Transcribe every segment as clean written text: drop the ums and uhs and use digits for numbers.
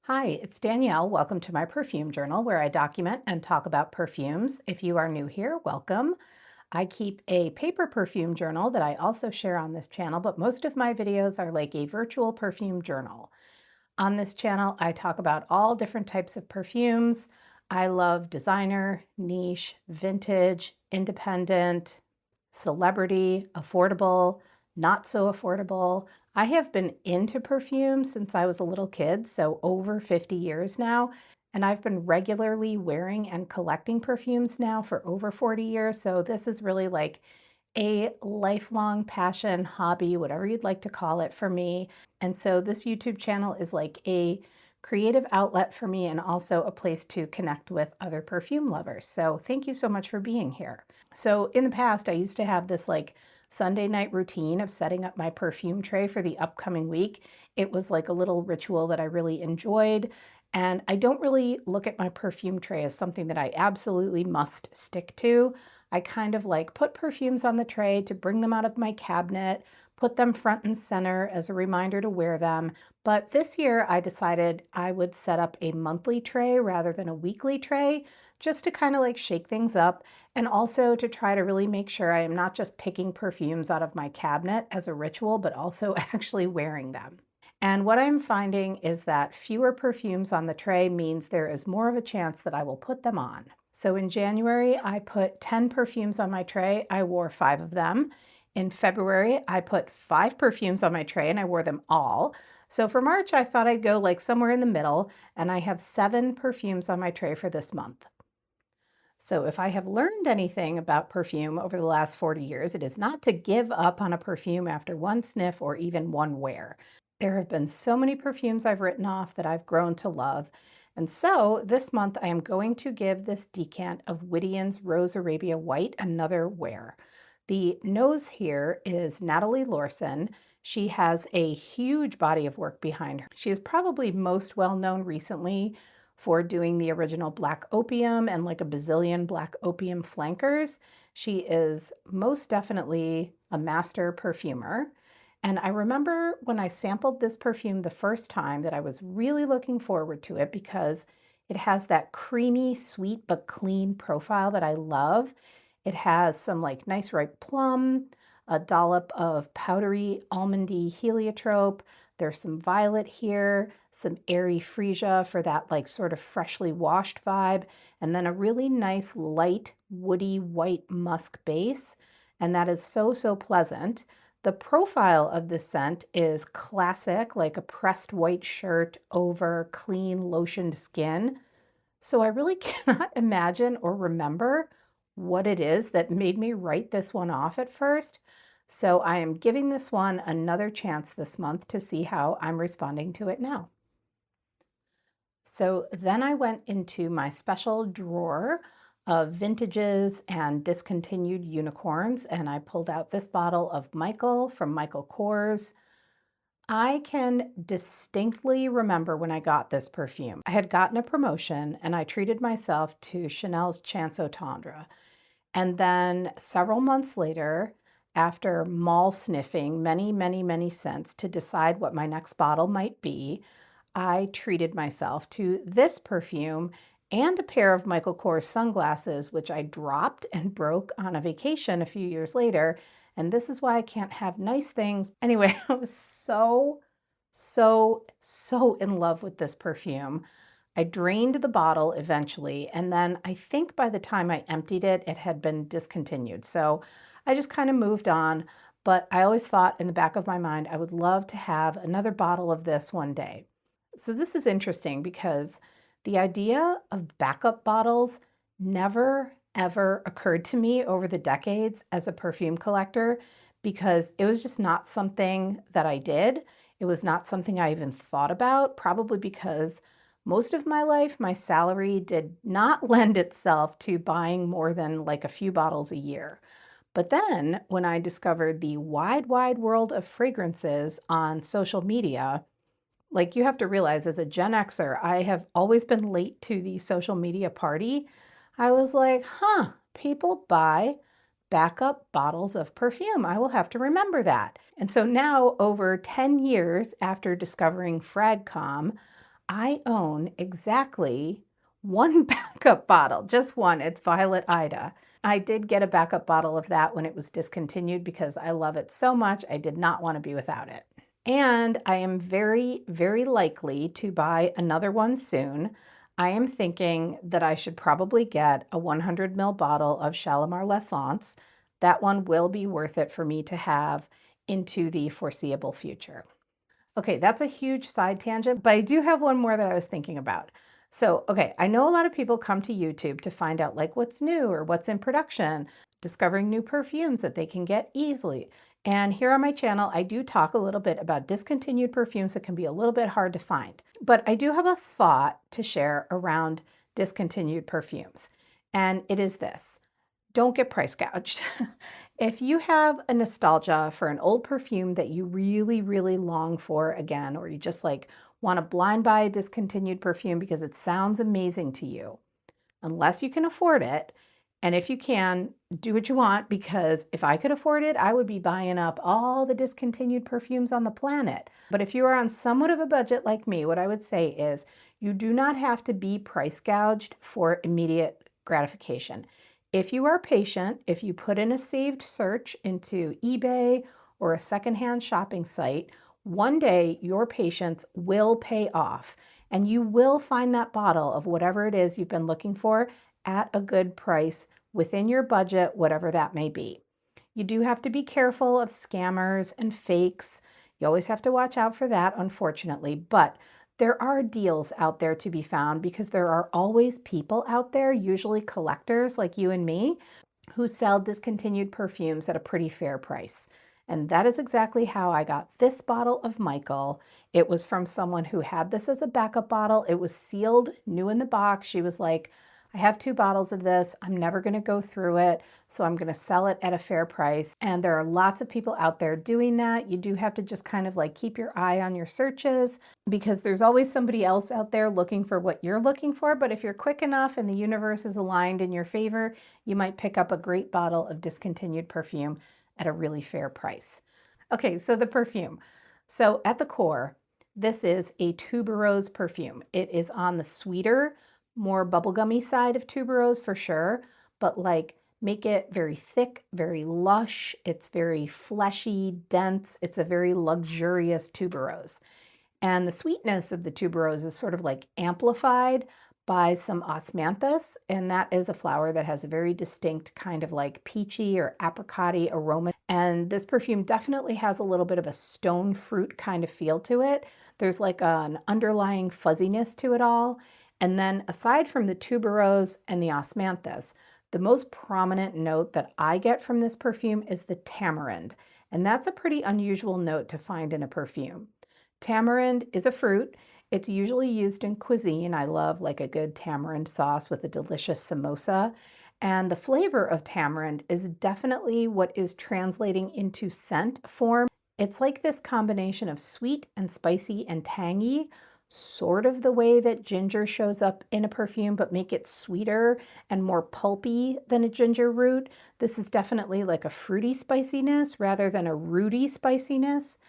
Hi, it's Danielle. Welcome to my perfume journal where I document and talk about perfumes. If you are new here, welcome. I keep a paper perfume journal that I also share on this channel, but most of my videos are like a virtual perfume journal. On this channel, I talk about all different types of perfumes. I love designer, niche, vintage, independent, celebrity, affordable, not so affordable. I have been into perfume since I was a little kid, so over 50 years now. And I've been regularly wearing and collecting perfumes now for over 40 years. So this is really like a lifelong passion, hobby, whatever you'd like to call it for me. And so this YouTube channel is like a creative outlet for me and also a place to connect with other perfume lovers. So thank you so much for being here. So in the past, I used to have this like Sunday night routine of setting up my perfume tray for the upcoming week. It was like a little ritual that I really enjoyed. And I don't really look at my perfume tray as something that I absolutely must stick to. I kind of like put perfumes on the tray to bring them out of my cabinet, put them front and center as a reminder to wear them. But this year I decided I would set up a monthly tray rather than a weekly tray, just to kind of like shake things up and also to try to really make sure I am not just picking perfumes out of my cabinet as a ritual, but also actually wearing them. And what I'm finding is that fewer perfumes on the tray means there is more of a chance that I will put them on. So in January, I put 10 perfumes on my tray. I wore 5 of them. In February, I put 5 perfumes on my tray and I wore them all. So for March, I thought I'd go like somewhere in the middle, and I have 7 perfumes on my tray for this month. So if I have learned anything about perfume over the last 40 years, it is not to give up on a perfume after one sniff or even one wear. There have been so many perfumes I've written off that I've grown to love. And so this month I am going to give this decant of Widian's Rose Arabia White another wear. The nose here is Natalie Lorson. She has a huge body of work behind her. She is probably most well known recently for doing the original Black Opium and like a bazillion Black Opium flankers. She is most definitely a master perfumer. And I remember when I sampled this perfume the first time that I was really looking forward to it because it has that creamy, sweet, but clean profile that I love. It has some like nice ripe plum, a dollop of powdery almondy heliotrope. There's some violet here, some airy freesia for that like sort of freshly washed vibe, and then a really nice light woody white musk base. And that is so, so pleasant. The profile of this scent is classic, like a pressed white shirt over clean lotioned skin. So I really cannot imagine or remember what it is that made me write this one off at first. So I am giving this one another chance this month to see how I'm responding to it now. So then I went into my special drawer of vintages and discontinued unicorns, and I pulled out this bottle of Michael from Michael Kors. I can distinctly remember when I got this perfume. I had gotten a promotion and I treated myself to Chanel's Chance Au Tendre. And then several months later, after mall sniffing many, many, many scents to decide what my next bottle might be, I treated myself to this perfume and a pair of Michael Kors sunglasses, which I dropped and broke on a vacation a few years later. And this is why I can't have nice things. Anyway, I was so in love with this perfume. I drained the bottle eventually, and then I think by the time I emptied it, it had been discontinued. So I just kind of moved on, but I always thought in the back of my mind, I would love to have another bottle of this one day. So this is interesting because the idea of backup bottles never, ever occurred to me over the decades as a perfume collector because it was just not something that I did. It was not something I even thought about, probably because most of my life, my salary did not lend itself to buying more than like a few bottles a year. But then when I discovered the wide, wide world of fragrances on social media, like you have to realize as a Gen Xer, I have always been late to the social media party. I was like, huh, people buy backup bottles of perfume. I will have to remember that. And so now over 10 years after discovering FragCom, I own exactly one backup bottle, just one. It's Violet Ida. I did get a backup bottle of that when it was discontinued because I love it so much. I did not want to be without it. And I am very, very likely to buy another one soon. I am thinking that I should probably get a 100 ml bottle of Shalimar l'Essence. That one will be worth it for me to have into the foreseeable future. Okay, that's a huge side tangent, but I do have one more that I was thinking about. So, okay, I know a lot of people come to YouTube to find out like what's new or what's in production, discovering new perfumes that they can get easily. And here on my channel, I do talk a little bit about discontinued perfumes that can be a little bit hard to find. But I do have a thought to share around discontinued perfumes, and it is this. Don't get price gouged. If you have a nostalgia for an old perfume that you really, really long for again, or you just like want to blind buy a discontinued perfume because it sounds amazing to you, unless you can afford it, and if you can, do what you want, because if I could afford it, I would be buying up all the discontinued perfumes on the planet. But if you are on somewhat of a budget like me, what I would say is you do not have to be price gouged for immediate gratification. If you are patient, if you put in a saved search into eBay or a secondhand shopping site, one day your patience will pay off and you will find that bottle of whatever it is you've been looking for at a good price within your budget, whatever that may be. You do have to be careful of scammers and fakes. You always have to watch out for that, unfortunately, but there are deals out there to be found because there are always people out there, usually collectors like you and me, who sell discontinued perfumes at a pretty fair price. And that is exactly how I got this bottle of Michael. It was from someone who had this as a backup bottle. It was sealed, new in the box. She was like, I have 2 bottles of this. I'm never going to go through it, so I'm going to sell it at a fair price. And there are lots of people out there doing that. You do have to just kind of like keep your eye on your searches because there's always somebody else out there looking for what you're looking for. But if you're quick enough and the universe is aligned in your favor, you might pick up a great bottle of discontinued perfume at a really fair price. Okay, so the perfume. So at the core, this is a tuberose perfume. It is on the sweeter, more bubblegummy side of tuberose for sure, but like make it very thick, very lush. It's very fleshy, dense. It's a very luxurious tuberose. And the sweetness of the tuberose is sort of like amplified by some osmanthus, and that is a flower that has a very distinct kind of like peachy or apricot-y aroma. And this perfume definitely has a little bit of a stone fruit kind of feel to it. There's like an underlying fuzziness to it all. And then aside from the tuberose and the osmanthus, the most prominent note that I get from this perfume is the tamarind. And that's a pretty unusual note to find in a perfume. Tamarind is a fruit. It's usually used in cuisine. I love like a good tamarind sauce with a delicious samosa. And the flavor of tamarind is definitely what is translating into scent form. It's like this combination of sweet and spicy and tangy, sort of the way that ginger shows up in a perfume, but make it sweeter and more pulpy than a ginger root. This is definitely like a fruity spiciness rather than a rooty spiciness.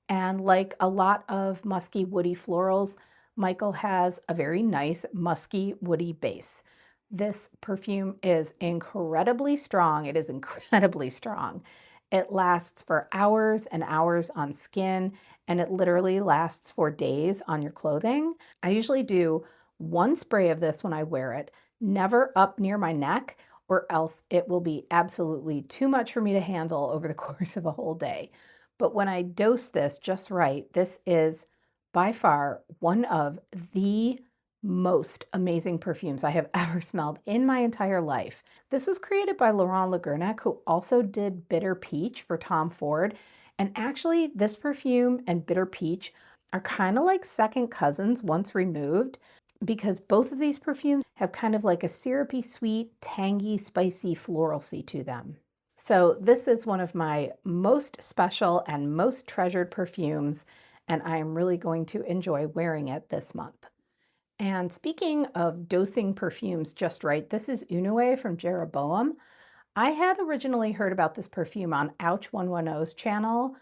And like a lot of musky, woody florals, Michael has a very nice, musky, woody base. This perfume is incredibly strong. It is incredibly strong. It lasts for hours and hours on skin, and it literally lasts for days on your clothing. I usually do 1 spray of this when I wear it, never up near my neck, or else it will be absolutely too much for me to handle over the course of a whole day. But when I dose this just right, this is by far one of the most amazing perfumes I have ever smelled in my entire life. This was created by Laurent Le Gournac, who also did Bitter Peach for Tom Ford. And actually, this perfume and Bitter Peach are kind of like second cousins once removed, because both of these perfumes have kind of like a syrupy, sweet, tangy, spicy floralcy to them. So this is one of my most special and most treasured perfumes, and I am really going to enjoy wearing it this month. And speaking of dosing perfumes just right, this is Unue from Jeroboam. I had originally heard about this perfume on Ouch 110's channel.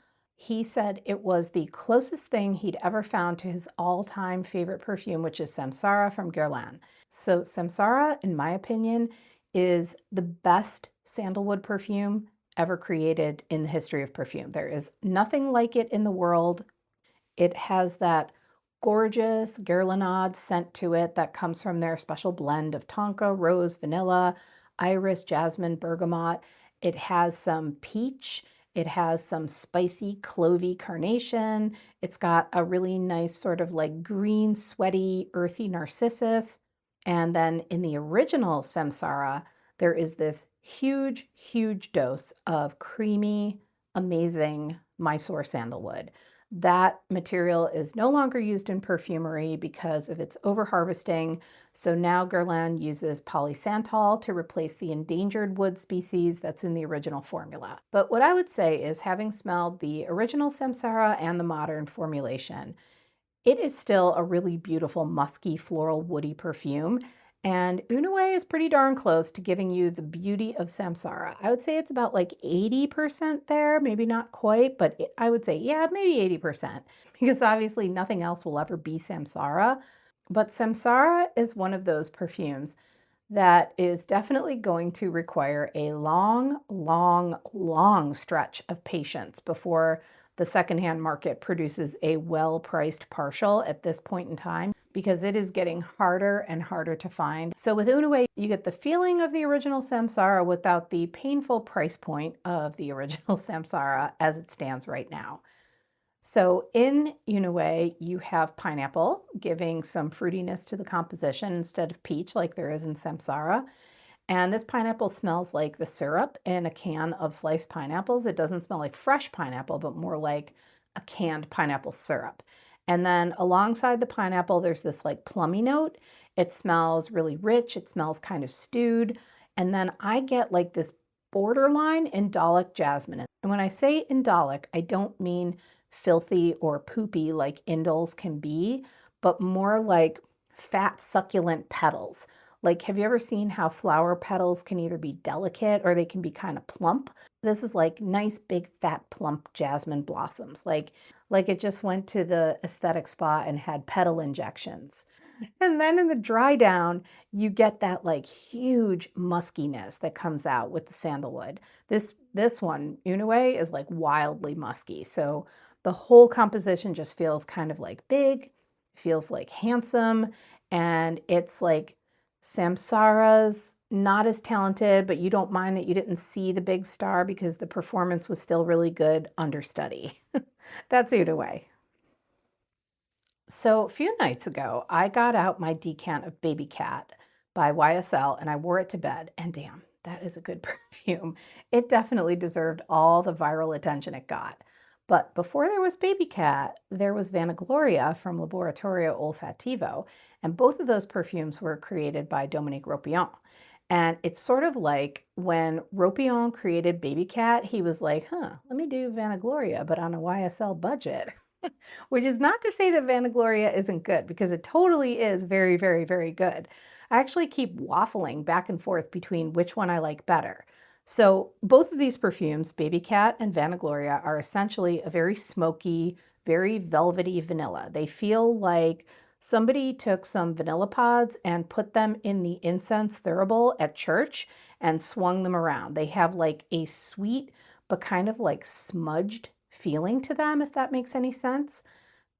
He said it was the closest thing he'd ever found to his all-time favorite perfume, which is Samsara from Guerlain. So Samsara, in my opinion, is the best sandalwood perfume ever created in the history of perfume. There is nothing like it in the world. It has that gorgeous Guerlainade scent to it that comes from their special blend of tonka, rose, vanilla, iris, jasmine, bergamot. It has some peach. It has some spicy clovey carnation. It's got a really nice sort of like green, sweaty, earthy narcissus. And then in the original Samsara, there is this huge, huge dose of creamy, amazing Mysore sandalwood. That material is no longer used in perfumery because of its overharvesting. So now Guerlain uses polysantol to replace the endangered wood species that's in the original formula. But what I would say is, having smelled the original Samsara and the modern formulation, it is still a really beautiful, musky, floral, woody perfume. And Unue is pretty darn close to giving you the beauty of Samsara. I would say it's about like 80% there, maybe not quite, but I would say, yeah, maybe 80%, because obviously nothing else will ever be Samsara. But Samsara is one of those perfumes that is definitely going to require a long, long, long stretch of patience before the secondhand market produces a well-priced partial at this point in time, because it is getting harder and harder to find. So with Unue, you get the feeling of the original Samsara without the painful price point of the original Samsara as it stands right now. So in Unue, you have pineapple, giving some fruitiness to the composition instead of peach like there is in Samsara. And this pineapple smells like the syrup in a can of sliced pineapples. It doesn't smell like fresh pineapple, but more like a canned pineapple syrup. And then alongside the pineapple, there's this like plummy note. It smells really rich. It smells kind of stewed. And then I get like this borderline indolic jasmine. And when I say indolic, I don't mean filthy or poopy like indoles can be, but more like fat, succulent petals. Like, have you ever seen how flower petals can either be delicate or they can be kind of plump? This is like nice, big, fat, plump jasmine blossoms. Like it just went to the aesthetic spa and had petal injections. And then in the dry down, you get that like huge muskiness that comes out with the sandalwood. This one, Unue, is like wildly musky. So the whole composition just feels kind of like big, feels like handsome, and it's like Samsara's not as talented, but you don't mind that you didn't see the big star because the performance was still really good understudy. That's Unue. So a few nights ago, I got out my decant of Baby Cat by YSL and I wore it to bed, and damn, that is a good perfume. It definitely deserved all the viral attention it got. But before there was Baby Cat, there was Vanagloria from Laboratorio Olfattivo, and both of those perfumes were created by Dominique Ropion. And it's sort of like when Ropion created Baby Cat, he was like, let me do Vanagloria, but on a YSL budget. Which is not to say that Vanagloria isn't good, because it totally is very, very, very good. I actually keep waffling back and forth between which one I like better. So both of these perfumes, Baby Cat and Vanagloria, are essentially a very smoky, very velvety vanilla. They feel like somebody took some vanilla pods and put them in the incense thurible at church and swung them around. They have like a sweet but kind of like smudged feeling to them, if that makes any sense.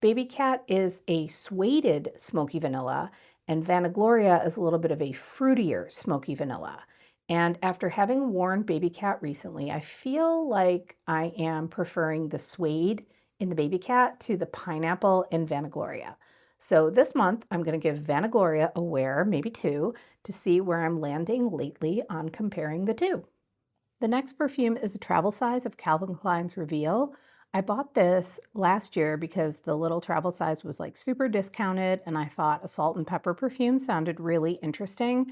Baby Cat is a sueded smoky vanilla, and Vanagloria is a little bit of a fruitier smoky vanilla. And after having worn Baby Cat recently, I feel like I am preferring the suede in the Baby Cat to the pineapple in Vanagloria. So this month, I'm going to give Vanagloria a wear, maybe two, to see where I'm landing lately on comparing the two. The next perfume is a travel size of Calvin Klein's Reveal. I bought this last year because the little travel size was like super discounted, and I thought a salt and pepper perfume sounded really interesting.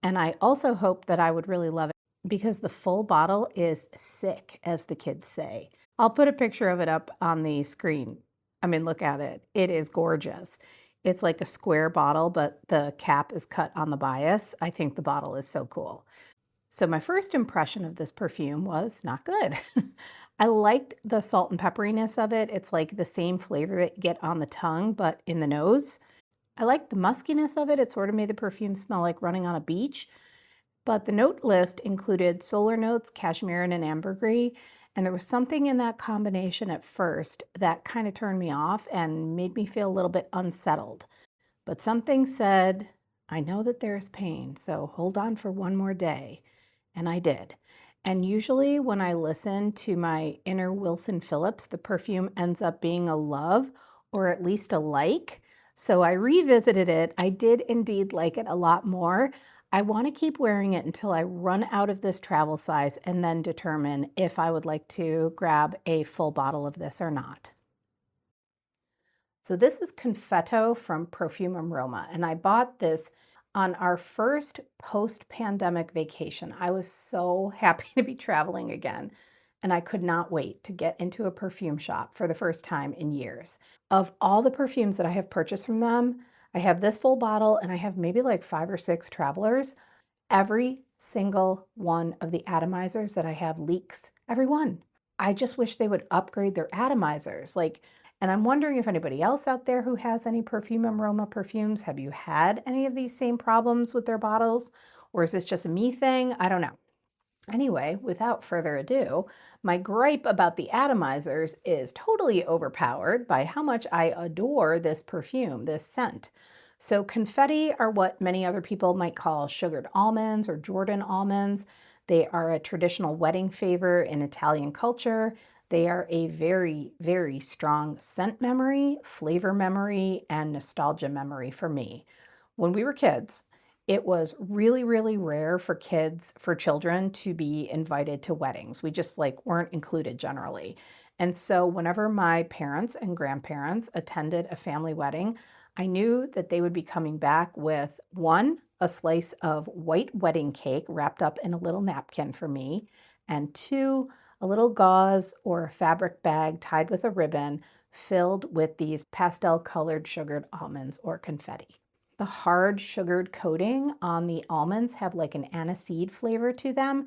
And I also hoped that I would really love it because the full bottle is sick, as the kids say. I'll put a picture of it up on the screen. I mean, look at it. It is gorgeous. It's like a square bottle, but the cap is cut on the bias. I think the bottle is so cool. So my first impression of this perfume was not good. I liked the salt and pepperiness of it. It's like the same flavor that you get on the tongue, but in the nose. I liked the muskiness of it. It sort of made the perfume smell like running on a beach. But the note list included solar notes, cashmere, and ambergris. And there was something in that combination at first that kind of turned me off and made me feel a little bit unsettled. But something said, I know that there is pain, so hold on for one more day. And I did. And usually when I listen to my inner Wilson Phillips, the perfume ends up being a love or at least a like. So I revisited it. I did indeed like it a lot more. I want to keep wearing it until I run out of this travel size and then determine if I would like to grab a full bottle of this or not. So this is Confetto from Profumum Roma, and I bought this on our first post-pandemic vacation. I was so happy to be traveling again, and I could not wait to get into a perfume shop for the first time in years. Of all the perfumes that I have purchased from them, I have this full bottle and I have maybe like 5 or 6 travelers. Every single one of the atomizers that I have leaks, every one. I just wish they would upgrade their atomizers. And I'm wondering if anybody else out there who has any Perfumum Roma perfumes, have you had any of these same problems with their bottles? Or is this just a me thing? I don't know. Anyway, without further ado, my gripe about the atomizers is totally overpowered by how much I adore this perfume, this scent. So confetti are what many other people might call sugared almonds or Jordan almonds. They are a traditional wedding favor in Italian culture. They are a very, very strong scent memory, flavor memory, and nostalgia memory for me. When we were kids, it was really, really rare for children to be invited to weddings. We just weren't included generally. And so whenever my parents and grandparents attended a family wedding, I knew that they would be coming back with one, a slice of white wedding cake wrapped up in a little napkin for me, and two, a little gauze or a fabric bag tied with a ribbon filled with these pastel colored sugared almonds or confetti. The hard sugared coating on the almonds have like an aniseed flavor to them.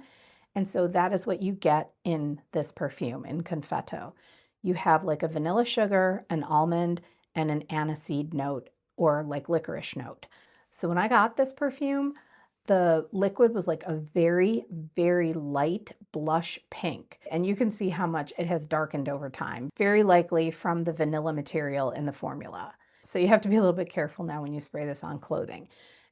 And so that is what you get in this perfume, in Confetto. You have like a vanilla sugar, an almond, and an aniseed note or like licorice note. So when I got this perfume, the liquid was like a very, very light blush pink. And you can see how much it has darkened over time, very likely from the vanilla material in the formula. So you have to be a little bit careful now when you spray this on clothing.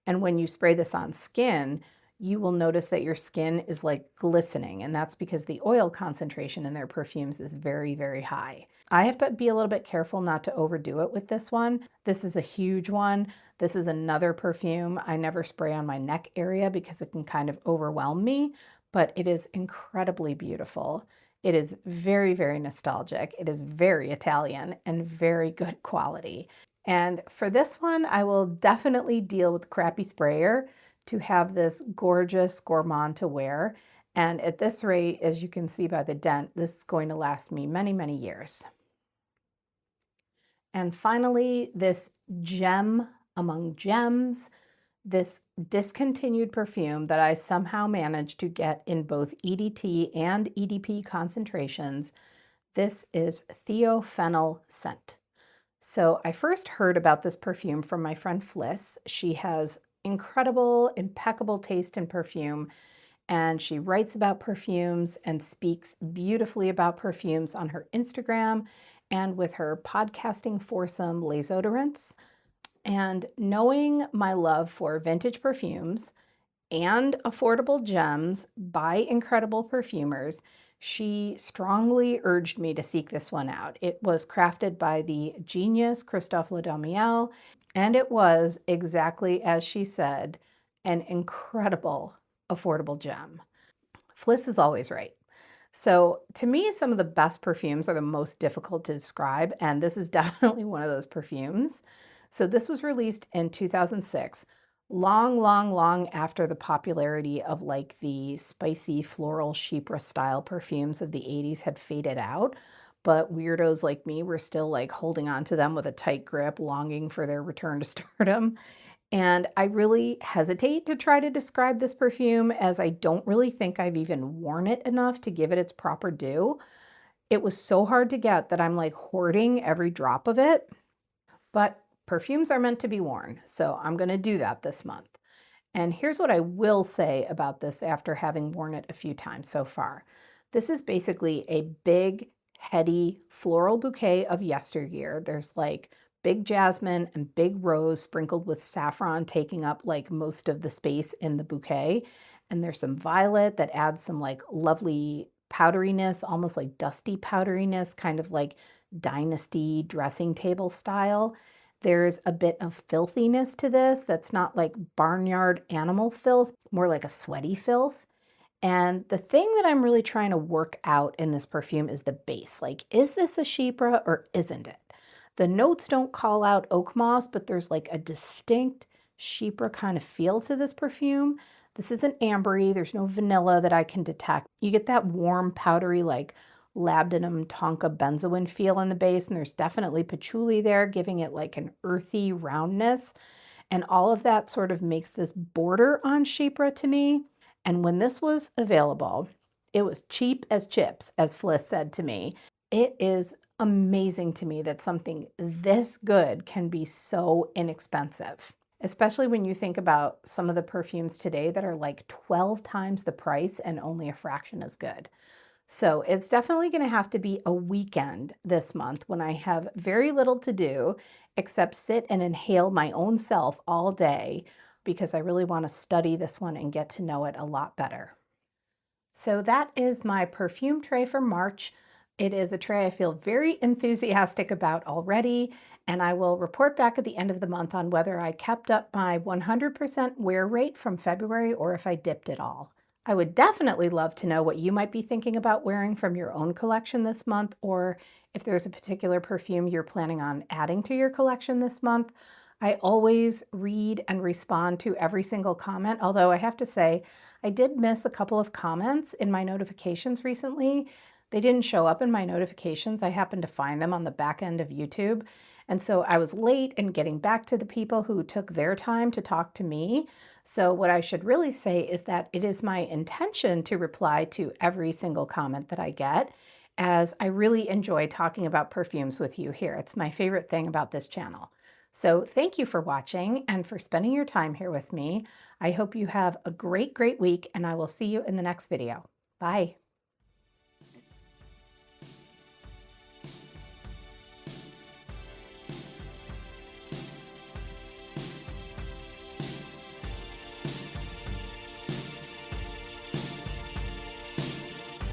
And when you spray this on skin, you will notice that your skin is like glistening, and that's because the oil concentration in their perfumes is very, very high. I have to be a little bit careful not to overdo it with this one. This is a huge one. This is another perfume I never spray on my neck area because it can kind of overwhelm me, but it is incredibly beautiful. It is very, very nostalgic. It is very Italian and very good quality. And for this one, I will definitely deal with the crappy sprayer to have this gorgeous gourmand to wear. And at this rate, as you can see by the dent, this is going to last me many, many years. And finally, this gem among gems, this discontinued perfume that I somehow managed to get in both EDT and EDP concentrations. This is Theo Fennell Scent. So I first heard about this perfume from my friend Fliss. She has incredible, impeccable taste in perfume, and she writes about perfumes and speaks beautifully about perfumes on her Instagram and with her podcasting foursome Les Odorants. And knowing my love for vintage perfumes and affordable gems by incredible perfumers, she strongly urged me to seek this one out. It was crafted by the genius Christophe Ledamiel, and it was, exactly as she said, an incredible affordable gem. Fliss is always right. So to me, some of the best perfumes are the most difficult to describe, and this is definitely one of those perfumes. So this was released in 2006, long, long, long after the popularity of like the spicy floral chypre style perfumes of the 80s had faded out. But weirdos like me were still like holding on to them with a tight grip, longing for their return to stardom. And I really hesitate to try to describe this perfume as I don't really think I've even worn it enough to give it its proper due. It was so hard to get that I'm like hoarding every drop of it, but perfumes are meant to be worn, so I'm gonna do that this month. And here's what I will say about this after having worn it a few times so far. This is basically a big, heady floral bouquet of yesteryear. There's like big jasmine and big rose sprinkled with saffron taking up like most of the space in the bouquet. And there's some violet that adds some like lovely powderiness, almost like dusty powderiness, kind of like dynasty dressing table style. There's a bit of filthiness to this that's not like barnyard animal filth, more like a sweaty filth. And the thing that I'm really trying to work out in this perfume is the base. Like, is this a Chypre or isn't it? The notes don't call out oak moss, but there's like a distinct Chypre kind of feel to this perfume. This isn't ambery. There's no vanilla that I can detect. You get that warm, powdery, like labdanum tonka benzoin feel in the base, and there's definitely patchouli there, giving it like an earthy roundness. And all of that sort of makes this border on Chypre to me. And when this was available, it was cheap as chips, as Fliss said to me. It is amazing to me that something this good can be so inexpensive, especially when you think about some of the perfumes today that are like 12 times the price and only a fraction as good. So it's definitely going to have to be a weekend this month when I have very little to do except sit and inhale my own self all day, because I really want to study this one and get to know it a lot better. So that is my perfume tray for March. It is a tray I feel very enthusiastic about already, and I will report back at the end of the month on whether I kept up my 100% wear rate from February or if I dipped at all. I would definitely love to know what you might be thinking about wearing from your own collection this month, or if there's a particular perfume you're planning on adding to your collection this month. I always read and respond to every single comment, although I have to say, I did miss a couple of comments in my notifications recently. They didn't show up in my notifications. I happened to find them on the back end of YouTube. And so I was late in getting back to the people who took their time to talk to me. So what I should really say is that it is my intention to reply to every single comment that I get, as I really enjoy talking about perfumes with you here. It's my favorite thing about this channel. So thank you for watching and for spending your time here with me. I hope you have a great, great week, and I will see you in the next video. Bye.